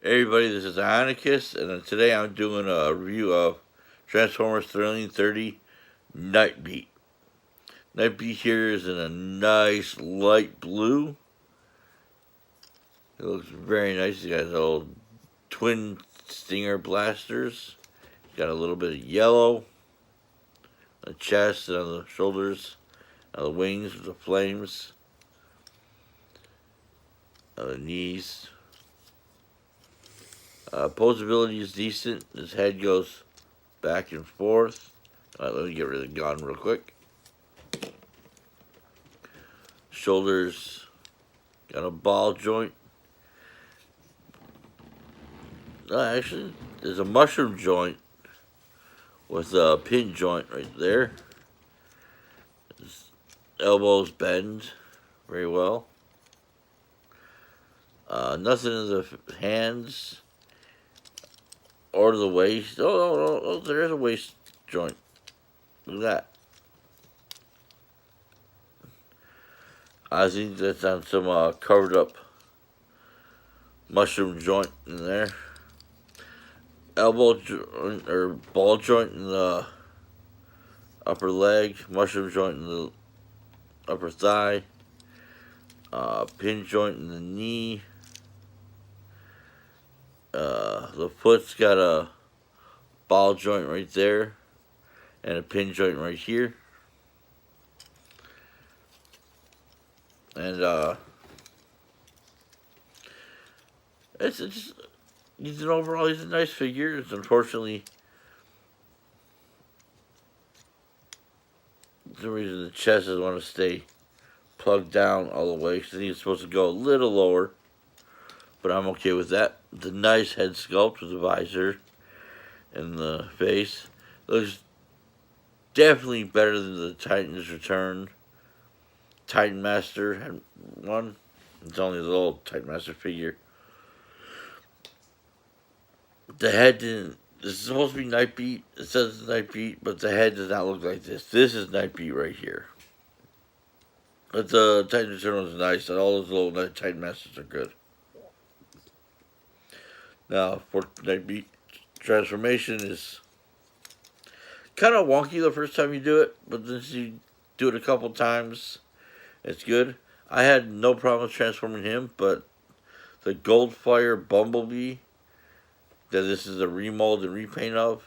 Hey everybody, this is Ionacus, and today I'm doing a review of Transformers Thrilling 30 Nightbeat. Nightbeat here is in a nice light blue. It looks very nice. It got little twin stinger blasters. It's got a little bit of yellow on the chest and on the shoulders, on the wings with the flames, on the knees. Posability is decent. His head goes back and forth. Alright, let me get rid of the gun real quick. Shoulders got a ball joint. Actually, there's a mushroom joint with a pin joint right there. His elbows bend very well. Nothing in the hands or the waist. Oh, there's a waist joint. Look at that. I think that's on some covered up mushroom joint in there. Elbow joint or ball joint in the upper leg, mushroom joint in the upper thigh, pin joint in the knee. The foot's got a ball joint right there and a pin joint right here. And it's just, he's a nice figure. It's unfortunately, for some reason the chest doesn't want to stay plugged down all the way. So I think it's supposed to go a little lower, but I'm okay with that. It's a nice head sculpt with the visor and the face. Looks definitely better than the Titan's Return. Titan Master had one. It's only the little Titan Master figure. The head didn't. This is supposed to be Nightbeat. It says it's Nightbeat, but the head does not look like this. This is Nightbeat right here. But the Titan Return was nice, and all those little Titan Masters are good. Now, for Nightbeat, transformation is kind of wonky the first time you do it, but then you do it a couple times, it's good. I had no problem transforming him, but the Goldfire Bumblebee that this is a remold and repaint of,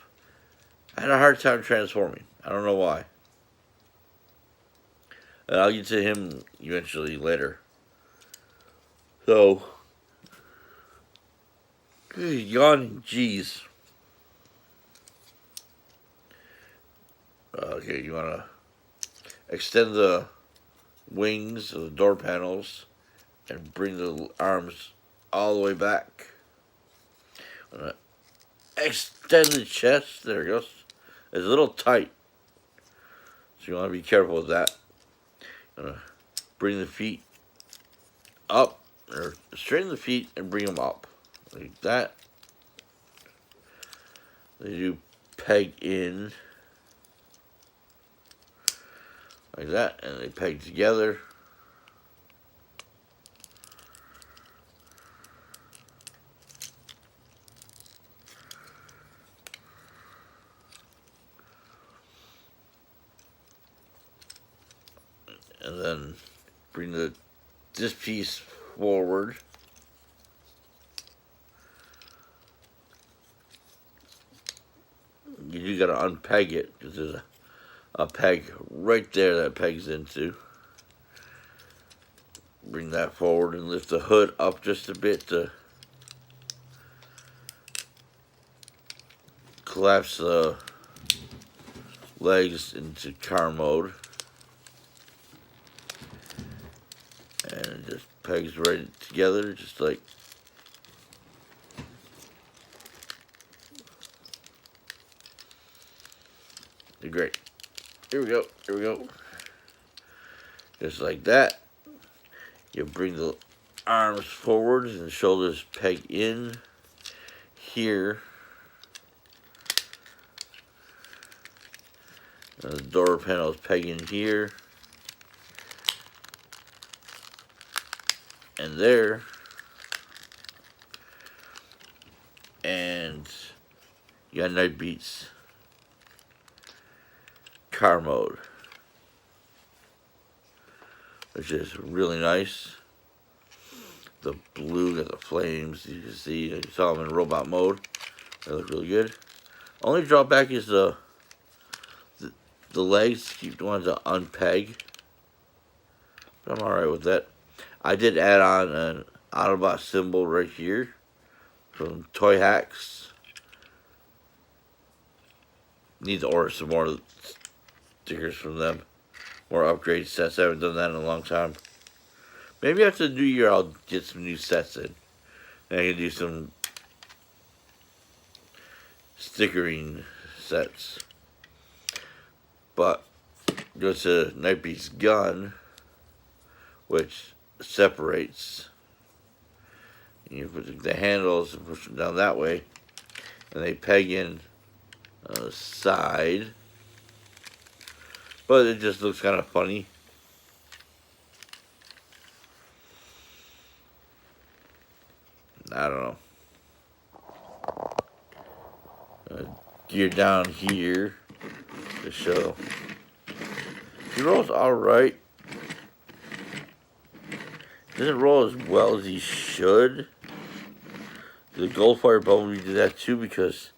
I had a hard time transforming. I don't know why. And I'll get to him eventually later. So, yawning, jeez. Okay, you want to extend the wings of the door panels and bring the arms all the way back. Extend the chest. There it goes. It's a little tight, so you want to be careful with that. Bring the feet up, or straighten the feet and bring them up like that. They do peg in like that, and they peg together. And then bring this piece forward. You do got to unpeg it because there's a peg right there that pegs into. Bring that forward and lift the hood up just a bit to collapse the legs into car mode. And it just pegs right together, just like great. Here we go. Just like that. You bring the arms forward and the shoulders peg in here. And the door panels peg in here. And there. And you got Nightbeat's car mode, which is really nice. The blue got the flames. You can see, you saw them in robot mode. They look really good. Only drawback is the legs keep wanting to unpeg, but I'm alright with that. I did add on an Autobot symbol right here from Toy Hacks. Need to order some more stickers from them. More upgrade sets. I haven't done that in a long time. Maybe after the new year I'll get some new sets in. And I can do some stickering sets. But go to Nightbeat's gun, which separates. You put the handles and push them down that way, and they peg in on the side. But it just looks kind of funny. I don't know. Gear down here to show. He rolls alright. Doesn't roll as well as he should. The Goldfire Bumblebee did that too because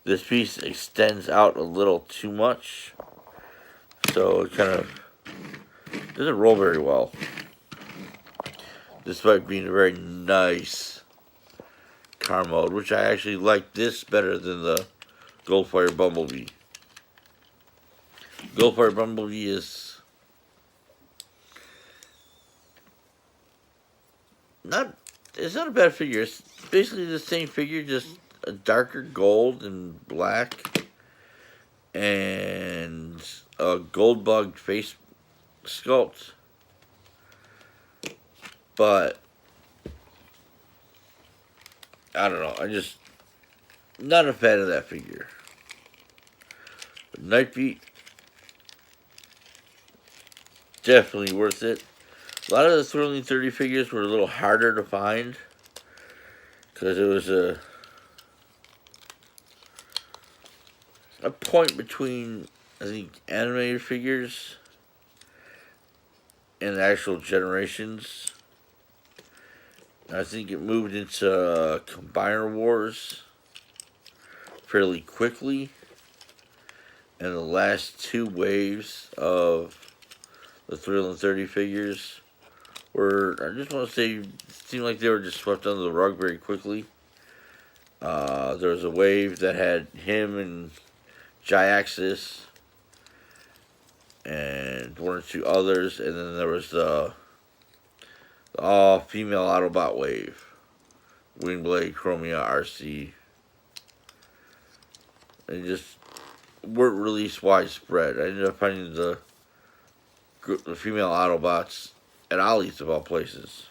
this piece extends out a little too much. So it kind of doesn't roll very well. Despite being a very nice car mode, which I actually like this better than the Goldfire Bumblebee. Goldfire Bumblebee is it's not a bad figure. It's basically the same figure, just a darker gold and black, and a gold bug face sculpt. But I don't know. I just not a fan of that figure. But Nightbeat, definitely worth it. A lot of the Thrilling 30 figures were a little harder to find because it was a point between, I think, animated figures and actual generations. I think it moved into Combiner Wars fairly quickly, and the last two waves of the Thrilling 30 figures were, I just want to say, seemed like they were just swept under the rug very quickly. There was a wave that had him and Ionacus and one or two others, and then there was the all-female Autobot wave. Windblade, Chromia, RC. They just weren't released widespread. I ended up finding the female Autobots at Ollie's of all places.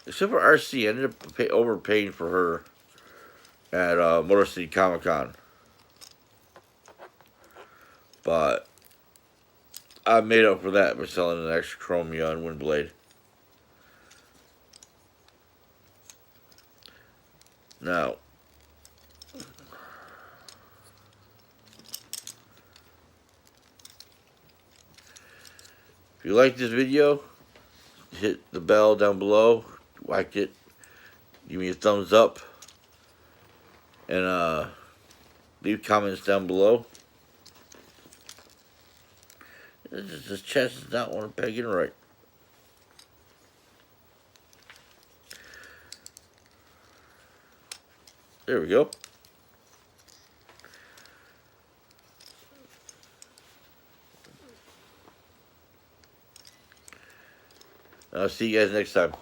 Except for RC, I ended up overpaying for her at Motor City Comic Con. But I made up for that by selling an extra Chromia and Windblade. Now, if you like this video, hit the bell down below, like it, give me a thumbs up, and leave comments down below. This chest does not want to peg in right. There we go. I'll see you guys next time.